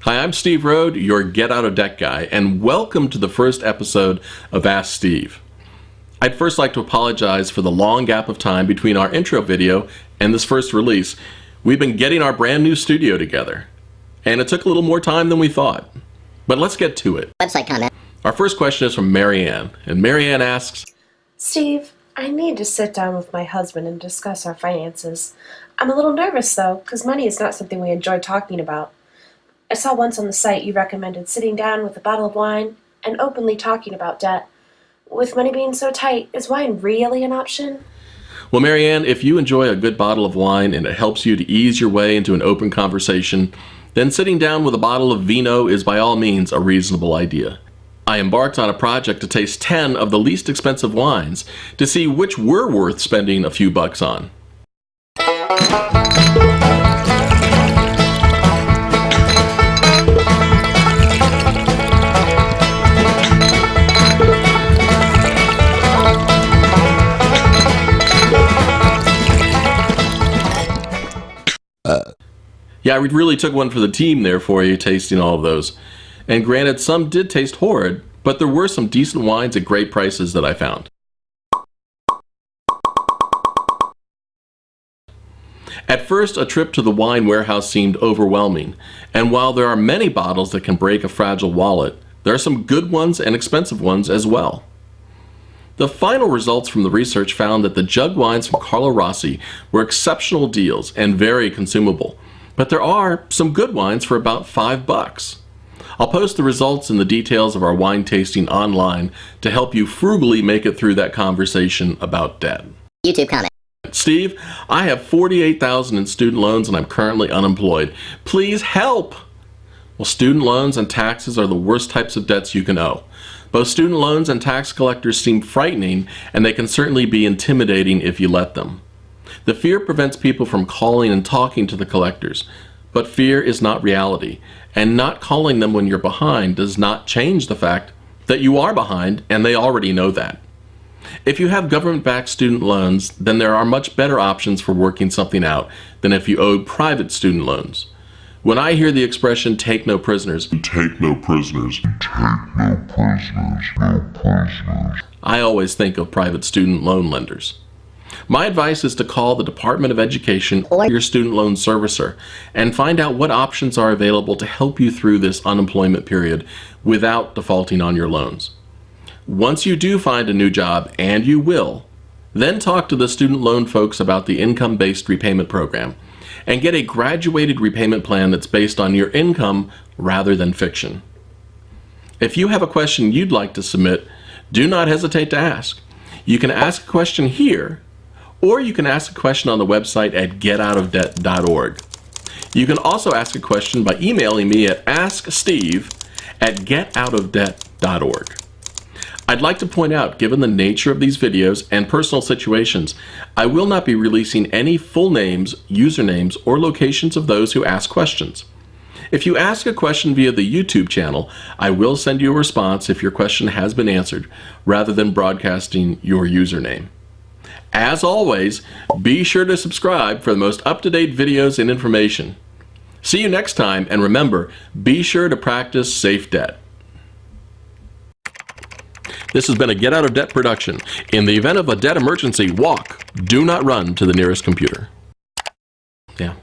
Hi, I'm Steve Rode, your Get Out of Debt guy, and welcome to the first episode of Ask Steve. I'd first like to apologize for the long gap of time between our intro video and this first release. We've been getting our brand new studio together, and it took a little more time than we thought. But let's get to it. Website comment. Our first question is from Marianne, and Marianne asks, Steve, I need to sit down with my husband and discuss our finances. I'm a little nervous though, because money is not something we enjoy talking about. I saw once on the site you recommended sitting down with a bottle of wine and openly talking about debt. With money being so tight, is wine really an option? well, Marianne, if you enjoy a good bottle of wine and it helps you to ease your way into an open conversation, then sitting down with a bottle of vino is by all means a reasonable idea. I embarked on a project to taste 10 of the least expensive wines to see which were worth spending a few bucks on. Yeah, we really took one for the team there for you, tasting all of those. And granted, some did taste horrid, but there were some decent wines at great prices that I found. At first, a trip to the wine warehouse seemed overwhelming, and while there are many bottles that can break a fragile wallet, there are some good ones and expensive ones as well. The final results from the research found that the jug wines from Carlo Rossi were exceptional deals and very consumable, but there are some good wines for about $5. I'll post the results and the details of our wine tasting online to help you frugally make it through that conversation about debt. YouTube comment. Steve, I have $48,000 in student loans and I'm currently unemployed. Please help! Well, student loans and taxes are the worst types of debts you can owe. Both student loans and tax collectors seem frightening, and they can certainly be intimidating if you let them. The fear prevents people from calling and talking to the collectors, but fear is not reality, and not calling them when you're behind does not change the fact that you are behind and they already know that. If you have government-backed student loans, then there are much better options for working something out than if you owed private student loans. When I hear the expression "take no prisoners," I always think of private student loan lenders. My advice is to call the Department of Education or your student loan servicer and find out what options are available to help you through this unemployment period without defaulting on your loans. Once you do find a new job, and you will, then talk to the student loan folks about the income-based repayment program and get a graduated repayment plan that's based on your income rather than fiction. If you have a question you'd like to submit, do not hesitate to ask. You can ask a question here, or you can ask a question on the website at getoutofdebt.org. You can also ask a question by emailing me at asksteve@getoutofdebt.org. I'd like to point out, given the nature of these videos and personal situations, I will not be releasing any full names, usernames, or locations of those who ask questions. If you ask a question via the YouTube channel, I will send you a response if your question has been answered, rather than broadcasting your username. As always, be sure to subscribe for the most up-to-date videos and information. See you next time, and remember, be sure to practice safe debt. This has been a Get Out of Debt production. In the event of a debt emergency, walk. Do not run to the nearest computer. Yeah.